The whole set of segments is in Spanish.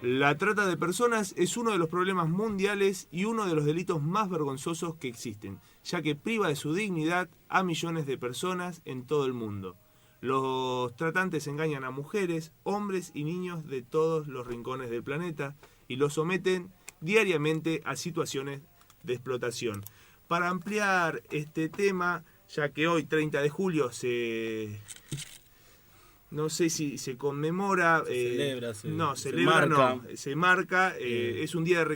La trata de personas es uno de los problemas mundiales y uno de los delitos más vergonzosos que existen, ya que priva de su dignidad a millones de personas en todo el mundo. Los tratantes engañan a mujeres, hombres y niños de todos los rincones del planeta y los someten diariamente a situaciones de explotación. Para ampliar este tema, ya que hoy 30 de julio no sé si se conmemora, Se celebra, no, se celebra marca. no, se marca, eh, es un día de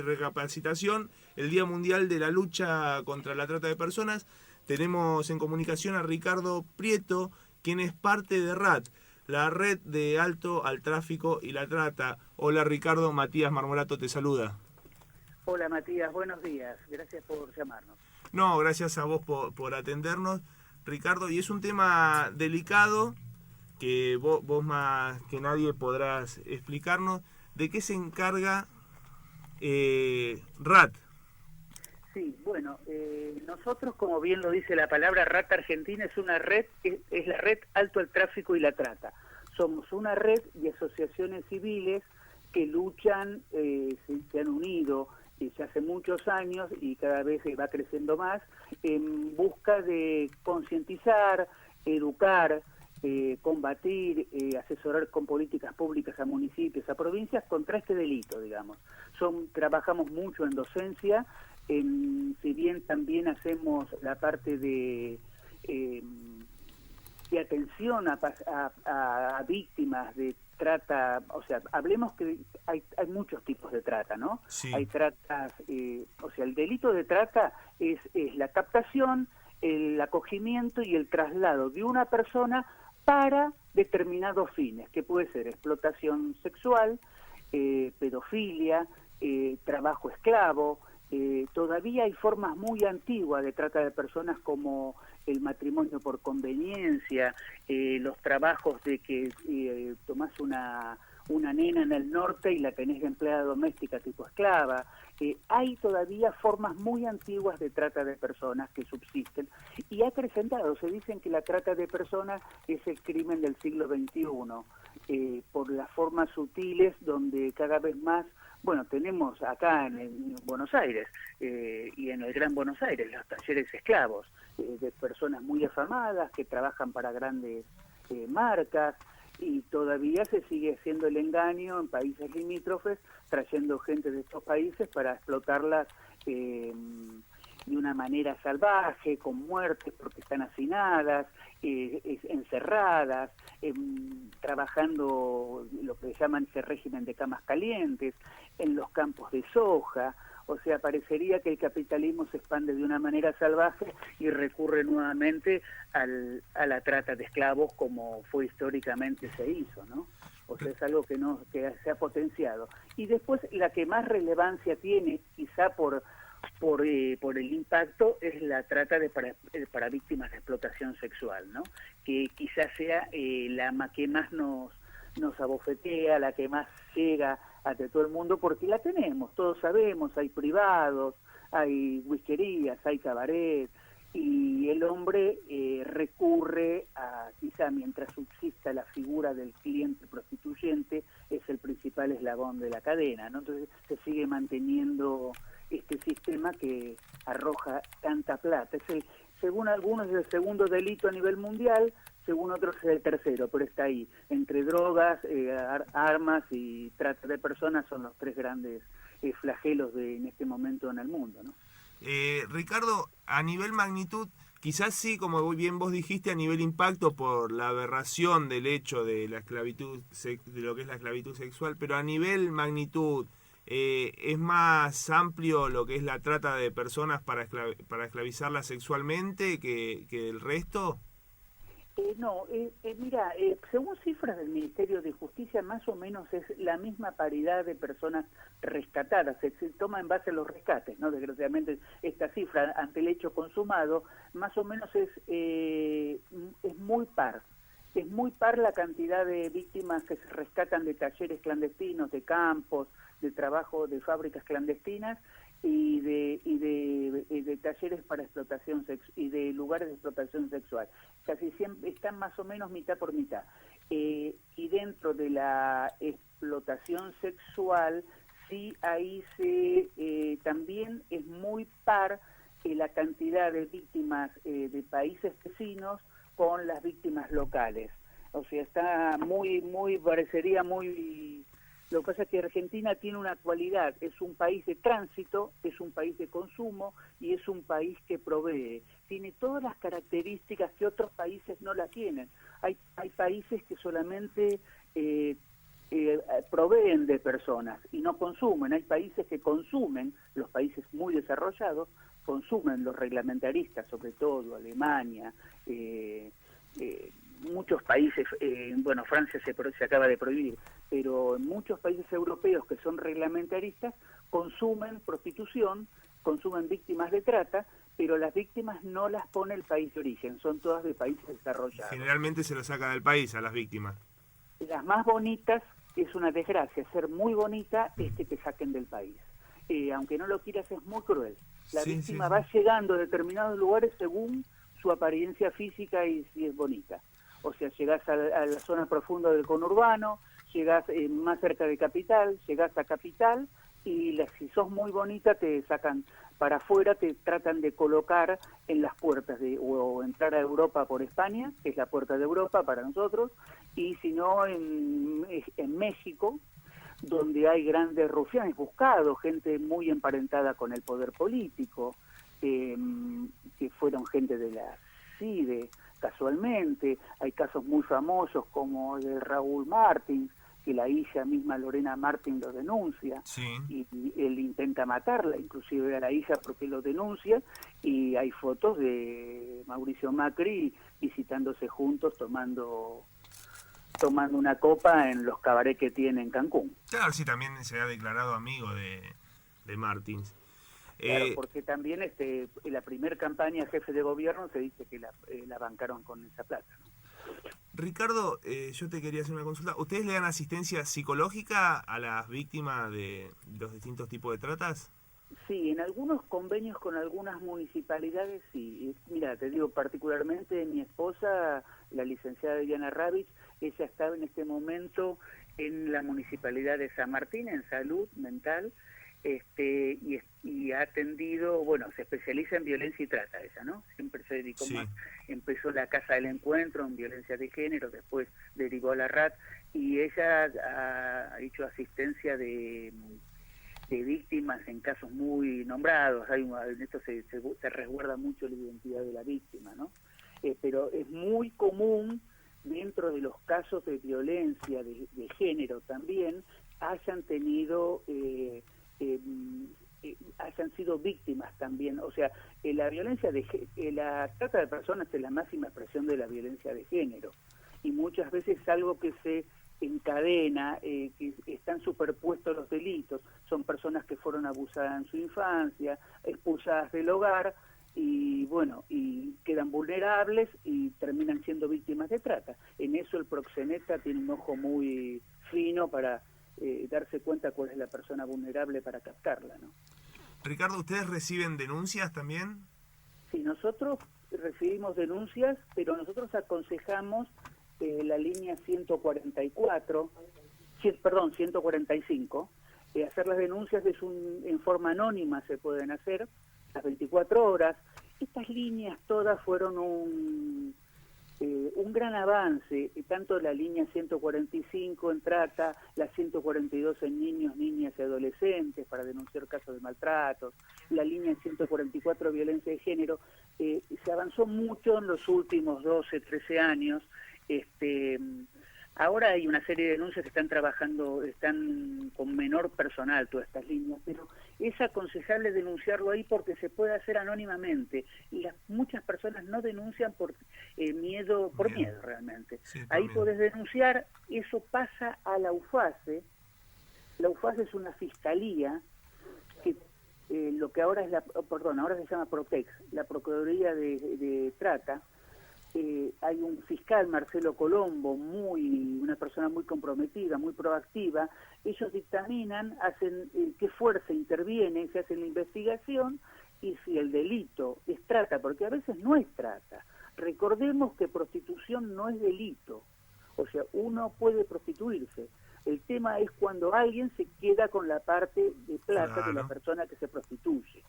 recapacitación, el Día Mundial de la Lucha contra la Trata de Personas. Tenemos en comunicación a Ricardo Prieto, quien es parte de RAT, la Red de Alto al Tráfico y la Trata. Hola Ricardo, Matías Marmolato te saluda. Hola Matías, buenos días. Gracias por llamarnos. No, gracias a vos por atendernos, Ricardo, y es un tema delicado que vos más que nadie podrás explicarnos de qué se encarga RAT. Sí, bueno, nosotros, como bien lo dice la palabra, Rata Argentina es una red, es la red Alto al Tráfico y la Trata. Somos una red de asociaciones civiles que luchan, se han unido ya hace muchos años y cada vez va creciendo más, en busca de concientizar, educar, combatir, asesorar con políticas públicas a municipios, a provincias contra este delito, digamos. Trabajamos mucho en docencia, si bien también hacemos la parte de atención a víctimas de trata, o sea, hablemos que hay muchos tipos de trata, ¿no? Sí. Hay tratas, o sea, el delito de trata es la captación, el acogimiento y el traslado de una persona para determinados fines, que puede ser explotación sexual, pedofilia, trabajo esclavo. Todavía hay formas muy antiguas de trata de personas como el matrimonio por conveniencia, los trabajos de que tomás una nena en el norte y la tenés de empleada doméstica tipo esclava. Hay todavía formas muy antiguas de trata de personas que subsisten y ha acrecentado. Se dicen que la trata de personas es el crimen del siglo XXI, por las formas sutiles donde cada vez más, bueno, tenemos acá en Buenos Aires y en el Gran Buenos Aires los talleres esclavos de personas muy afamadas que trabajan para grandes marcas, y todavía se sigue haciendo el engaño en países limítrofes, trayendo gente de estos países para explotarlas de una manera salvaje, con muertes porque están hacinadas, encerradas, trabajando lo que llaman ese régimen de camas calientes, en los campos de soja. O sea, parecería que el capitalismo se expande de una manera salvaje y recurre nuevamente a la trata de esclavos como fue históricamente se hizo, ¿no? O sea, es algo que se ha potenciado. Y después la que más relevancia tiene, quizá por el impacto, es la trata para víctimas de explotación sexual, ¿no? Que quizás sea que más nos abofetea, la que más llega ante todo el mundo, porque la tenemos, todos sabemos, hay privados, hay whiskerías, hay cabaret, y el hombre recurre quizá mientras subsista la figura del cliente prostituyente, es el principal eslabón de la cadena, ¿no? Entonces se sigue manteniendo este sistema que arroja tanta plata. Según algunos es el segundo delito a nivel mundial, según otros es el tercero, pero está ahí. Entre drogas, armas y trata de personas son los tres grandes flagelos en este momento en el mundo, ¿no? Ricardo, a nivel magnitud, quizás sí, como bien vos dijiste, a nivel impacto por la aberración del hecho de la esclavitud, de lo que es la esclavitud sexual, pero a nivel magnitud, ¿es más amplio lo que es la trata de personas para esclavizarlas sexualmente que el resto? No, mira, según cifras del Ministerio de Justicia, más o menos es la misma paridad de personas rescatadas. Se toma en base a los rescates, ¿no? Desgraciadamente, esta cifra ante el hecho consumado, más o menos es muy par. Es muy par la cantidad de víctimas que se rescatan de talleres clandestinos, de campos, de trabajo de fábricas clandestinas y de talleres para explotación y de lugares de explotación sexual. Casi siempre están más o menos mitad por mitad. Y dentro de explotación sexual, sí ahí también es muy par la cantidad de víctimas de países vecinos con las víctimas locales. O sea, está parecería muy... Lo que pasa es que Argentina tiene una cualidad, es un país de tránsito, es un país de consumo y es un país que provee. Tiene todas las características que otros países no la tienen. Hay países que solamente proveen de personas y no consumen. Hay países que consumen, los países muy desarrollados, consumen los reglamentaristas, sobre todo Alemania, muchos países, bueno, Francia se acaba de prohibir, pero en muchos países europeos que son reglamentaristas consumen prostitución, consumen víctimas de trata, pero las víctimas no las pone el país de origen, son todas de países desarrollados. Generalmente se lo saca del país a las víctimas. Las más bonitas, es una desgracia, ser muy bonita es que te saquen del país. Aunque no lo quieras, es muy cruel. La víctima va llegando a determinados lugares según su apariencia física y si es bonita. O sea, llegás a la zona profunda del conurbano, llegás más cerca de Capital, llegás a Capital y si sos muy bonita te sacan para afuera, te tratan de colocar en las puertas o entrar a Europa por España, que es la puerta de Europa para nosotros, y si no en México, donde hay grandes rufianes buscados, gente muy emparentada con el poder político, que fueron gente de la CIDE, casualmente. Hay casos muy famosos como el de Raúl Martins, que la hija misma Lorena Martín lo denuncia, y él intenta matarla, inclusive a la hija porque lo denuncia, y hay fotos de Mauricio Macri visitándose juntos tomando una copa en los cabarets que tiene en Cancún. Claro, sí, también se ha declarado amigo de Martins. Claro, porque también la primer campaña jefe de gobierno se dice que la bancaron con esa plata, ¿no? Ricardo, yo te quería hacer una consulta. ¿Ustedes le dan asistencia psicológica a las víctimas de los distintos tipos de tratas? Sí, en algunos convenios con algunas municipalidades sí. Mira, te digo particularmente mi esposa, la licenciada Diana Ravich, ella estaba en este momento en la municipalidad de San Martín, en salud mental, y ha atendido, bueno, se especializa en violencia y trata ella, ¿no? Siempre se dedicó más, empezó la Casa del Encuentro en violencia de género, después derivó a la RAT, y ella ha hecho asistencia de víctimas en casos muy nombrados. En esto se resguarda mucho la identidad de la víctima, ¿no? Pero es muy común dentro de los casos de violencia de género también hayan tenido hayan sido víctimas también. O sea, la violencia la trata de personas es la máxima expresión de la violencia de género, y muchas veces es algo que se encadena, que están superpuestos los delitos. Son personas que fueron abusadas en su infancia, expulsadas del hogar, y bueno, y quedan vulnerables y terminan siendo víctimas de trata. En eso el proxeneta tiene un ojo muy fino para darse cuenta cuál es la persona vulnerable para captarla, ¿no? Ricardo, ¿ustedes reciben denuncias también? Sí, nosotros recibimos denuncias, pero nosotros aconsejamos la línea 145, hacer las denuncias en forma anónima, se pueden hacer las 24 horas. Estas líneas todas fueron un gran avance, tanto la línea 145 en trata, la 142 en niños, niñas y adolescentes para denunciar casos de maltratos, la línea 144 violencia de género. Se avanzó mucho en los últimos 12, 13 años. Ahora hay una serie de denuncias que están con menor personal todas estas líneas, pero es aconsejable denunciarlo ahí porque se puede hacer anónimamente, y muchas personas no denuncian por miedo realmente. Sí, ahí miedo. Podés denunciar, eso pasa a la UFACE. La UFACE es una fiscalía que lo que ahora ahora se llama Protex, la Procuraduría de Trata. Hay un fiscal, Marcelo Colombo, una persona muy comprometida, muy proactiva. Ellos dictaminan, hacen qué fuerza interviene, se hace la investigación, y si el delito es trata, porque a veces no es trata. Recordemos que prostitución no es delito, o sea, uno puede prostituirse. El tema es cuando alguien se queda con la parte de plata de la Claro. persona que se prostituye.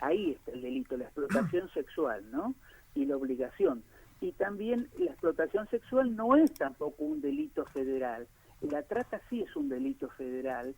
Ahí está el delito, la explotación sexual, ¿no? Y la obligación. Y también la explotación sexual no es tampoco un delito federal. La trata sí es un delito federal,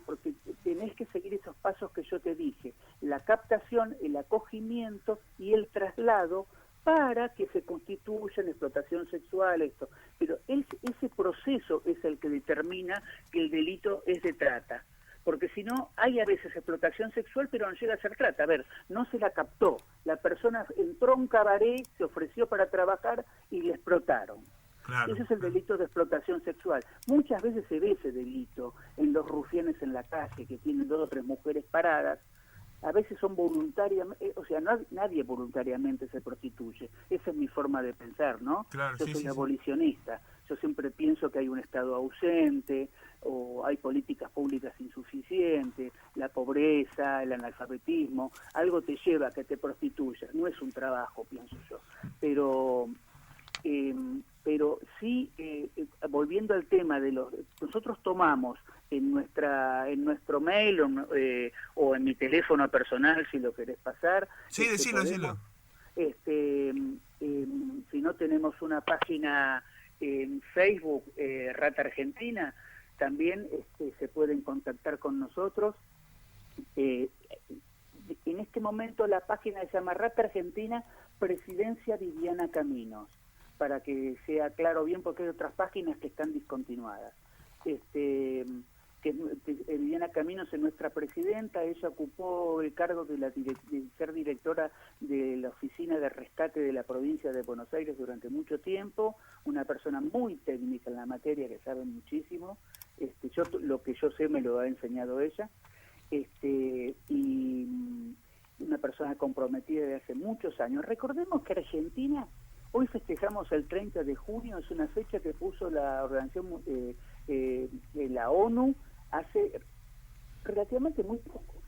porque tenés que seguir esos pasos que yo te dije, la captación, el acogimiento y el traslado para que se constituya en explotación sexual, esto. Pero ese proceso es el que determina que el delito es de trata. Porque si no, hay a veces explotación sexual, pero no llega a ser trata. A ver, no se la captó. La persona entró a un cabaret, se ofreció para trabajar y le explotaron. Claro. Ese es el delito de explotación sexual. Muchas veces se ve ese delito en los rufianes en la calle, que tienen 2 o 3 mujeres paradas. A veces son voluntariamente, o sea, nadie voluntariamente se prostituye. Esa es mi forma de pensar, ¿no? Claro, Yo sí, soy sí, sí. abolicionista. Yo siempre pienso que hay un Estado ausente, o hay políticas públicas insuficientes, la pobreza, el analfabetismo, algo te lleva a que te prostituyas. No es un trabajo, pienso yo. Pero sí, volviendo al tema de nosotros tomamos en nuestro mail o en mi teléfono personal, si lo querés pasar. Sí, decilo, decilo. Si no, tenemos una página en Facebook, Rata Argentina, también se pueden contactar con nosotros. En este momento la página se llama Rata Argentina Presidencia Viviana Caminos, para que sea claro bien, porque hay otras páginas que están discontinuadas. Viviana Caminos es nuestra presidenta. Ella ocupó el cargo de ser directora de la Oficina de Rescate de la provincia de Buenos Aires durante mucho tiempo, una persona muy técnica en la materia, que sabe muchísimo. Lo que yo sé me lo ha enseñado ella, y una persona comprometida de hace muchos años. Recordemos que Argentina, hoy festejamos el 30 de junio, es una fecha que puso la organización la ONU hace relativamente muy poco,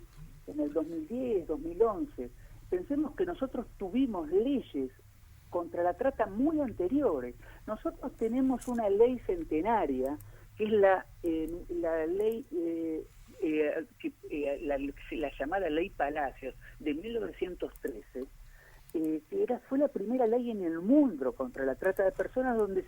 en el 2010, 2011. Pensemos que nosotros tuvimos leyes contra la trata muy anteriores. Nosotros tenemos una ley centenaria, que es la ley, la llamada Ley Palacios, de 1913, que fue la primera ley en el mundo contra la trata de personas, donde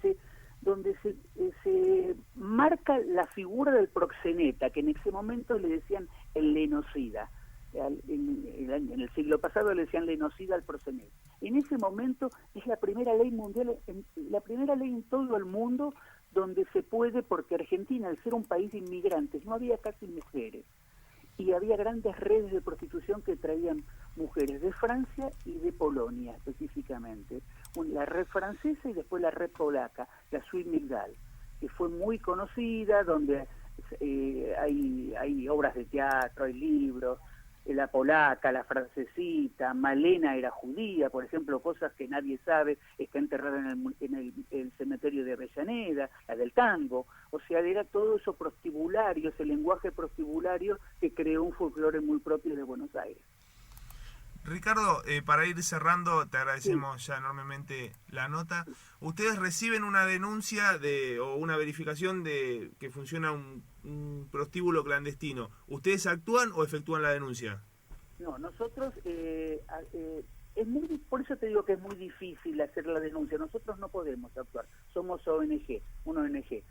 se marca la figura del proxeneta, que en ese momento le decían el lenocida. En el siglo pasado le decían lenocida al proxeneta. En ese momento es la primera ley mundial, la primera ley en todo el mundo donde se puede, porque Argentina, al ser un país de inmigrantes, no había casi mujeres. Y había grandes redes de prostitución que traían mujeres de Francia y de Polonia específicamente. La red francesa y después la red polaca, la Suite Migdal, que fue muy conocida, donde hay obras de teatro, hay libros. La polaca, la francesita, Malena era judía, por ejemplo, cosas que nadie sabe, está enterrada en el cementerio de Avellaneda, la del tango. O sea, era todo eso prostibulario, ese lenguaje prostibulario que creó un folclore muy propio de Buenos Aires. Ricardo, para ir cerrando, te agradecemos Sí. ya enormemente la nota. ¿Ustedes reciben una denuncia o una verificación de que funciona un prostíbulo clandestino? ¿Ustedes actúan o efectúan la denuncia? No, nosotros, por eso te digo que es muy difícil hacer la denuncia. Nosotros no podemos actuar, somos una ONG.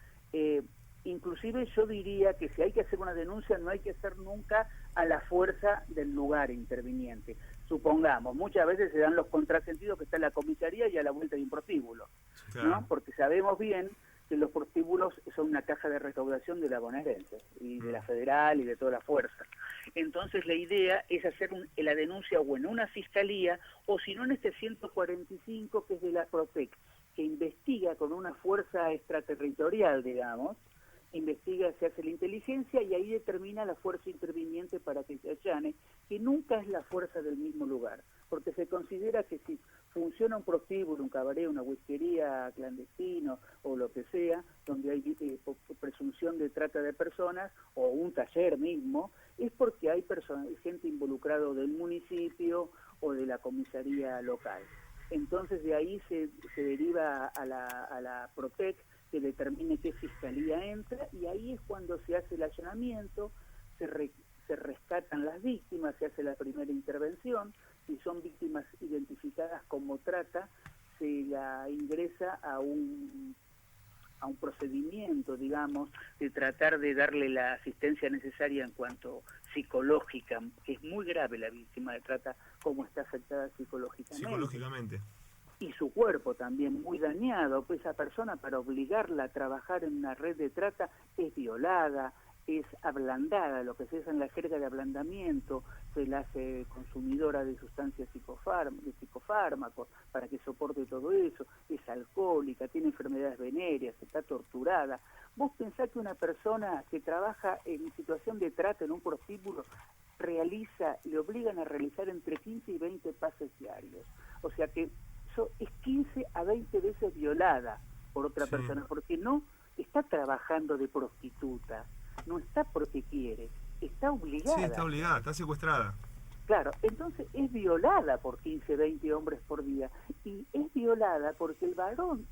Inclusive yo diría que si hay que hacer una denuncia, no hay que hacer nunca a la fuerza del lugar interviniente. Supongamos, muchas veces se dan los contrasentidos que está en la comisaría y a la vuelta de un prostíbulo, Claro. ¿no? Porque sabemos bien que los prostíbulos son una caja de recaudación de la bonaerense y de la federal y de toda la fuerza. Entonces la idea es hacer la denuncia o en una fiscalía, o si no en este 145, que es de la PROTEC, que investiga con una fuerza extraterritorial, digamos, investiga, se hace la inteligencia y ahí determina la fuerza interviniente para que se allane, que nunca es la fuerza del mismo lugar, porque se considera que si funciona un prostíbulo, un cabaret, una whiskería clandestino o lo que sea, donde hay presunción de trata de personas o un taller mismo, es porque hay gente involucrada del municipio o de la comisaría local. Entonces de ahí se deriva a la PROTEC, que determine qué fiscalía entra y ahí es cuando se hace el allanamiento, se rescatan las víctimas, se hace la primera intervención, si son víctimas identificadas como trata, se la ingresa a un procedimiento, digamos, de tratar de darle la asistencia necesaria en cuanto psicológica, que es muy grave la víctima de trata, cómo está afectada psicológicamente. Y su cuerpo también muy dañado, pues esa persona para obligarla a trabajar en una red de trata es violada, es ablandada, lo que se dice en la jerga de ablandamiento, se la hace consumidora de sustancias de psicofármacos para que soporte todo eso, es alcohólica, tiene enfermedades venéreas, está torturada. Vos pensás que una persona que trabaja en situación de trata en un prostíbulo le obligan a realizar entre 15 y 20 pases diarios, o sea que es 15 a 20 veces violada por otra persona, porque no está trabajando de prostituta, no está porque quiere, está obligada. Sí, está obligada, está secuestrada. Claro, entonces es violada por 15, 20 hombres por día, y es violada porque el varón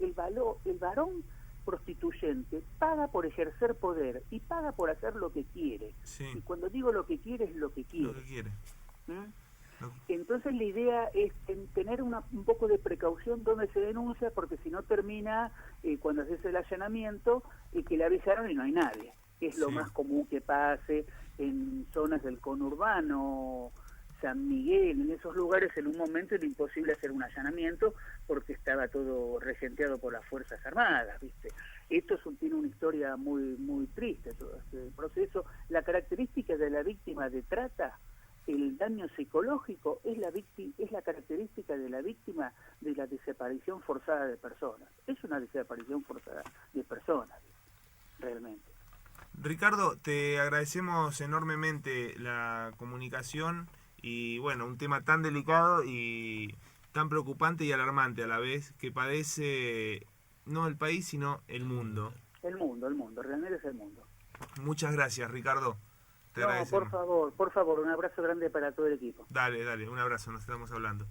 prostituyente paga por ejercer poder y paga por hacer lo que quiere. Sí. Y cuando digo lo que quiere, es lo que quiere. Lo que quiere. Entonces la idea es tener un poco de precaución donde se denuncia, porque si no termina, cuando se hace el allanamiento, que le avisaron y no hay nadie. Es lo más común que pase en zonas del conurbano, San Miguel, en esos lugares en un momento era imposible hacer un allanamiento porque estaba todo regenteado por las Fuerzas Armadas, ¿viste? Esto tiene una historia muy muy triste, todo este proceso. La característica de la víctima de trata, el daño psicológico, es la característica de la víctima de la desaparición forzada de personas. Es una desaparición forzada de personas, realmente. Ricardo, te agradecemos enormemente la comunicación y bueno, un tema tan delicado y tan preocupante y alarmante a la vez que padece no el país sino el mundo. El mundo, realmente es el mundo. Muchas gracias, Ricardo. Te agradecemos. Por favor, un abrazo grande para todo el equipo. Dale, un abrazo, nos estamos hablando.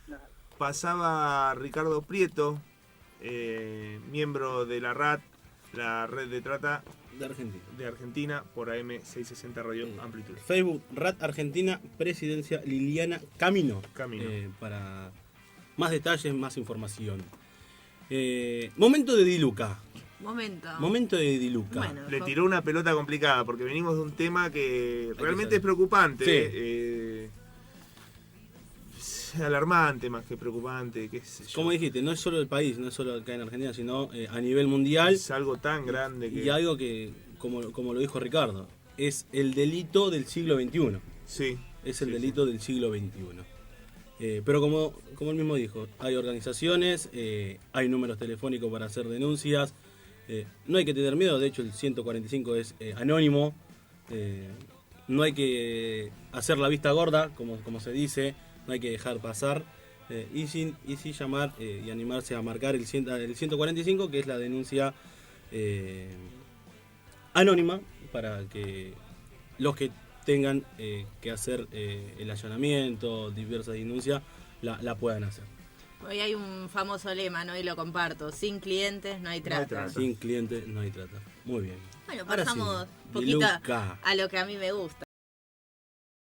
Dale. Pasaba Ricardo Prieto, miembro de la RAT, la red de trata de Argentina, por AM660 Radio Amplitud. Facebook, RAT Argentina, Presidencia Liliana Camino. Para más detalles, más información. Momento de Diluca. Momento de Diluca. Bueno, le tiró una pelota complicada porque venimos de un tema que realmente es preocupante. Alarmante más que preocupante, qué sé yo. Como dijiste, no es solo el país, no es solo acá en Argentina, sino a nivel mundial. Es algo tan grande y algo que, como lo dijo Ricardo, es el delito del siglo XXI. Sí. Es el delito del siglo XXI. Pero como él mismo dijo, hay organizaciones, hay números telefónicos para hacer denuncias. No hay que tener miedo, de hecho el 145 es anónimo. No hay que hacer la vista gorda, como se dice. No hay que dejar pasar y sí llamar y animarse a marcar el 145, que es la denuncia anónima, para que los que tengan que hacer el allanamiento, diversas denuncias, la puedan hacer. Hoy hay un famoso lema, ¿no? Y lo comparto: sin clientes no hay trata. Sin clientes no hay trata. Muy bien. Bueno, pasamos un poquito a lo que a mí me gusta.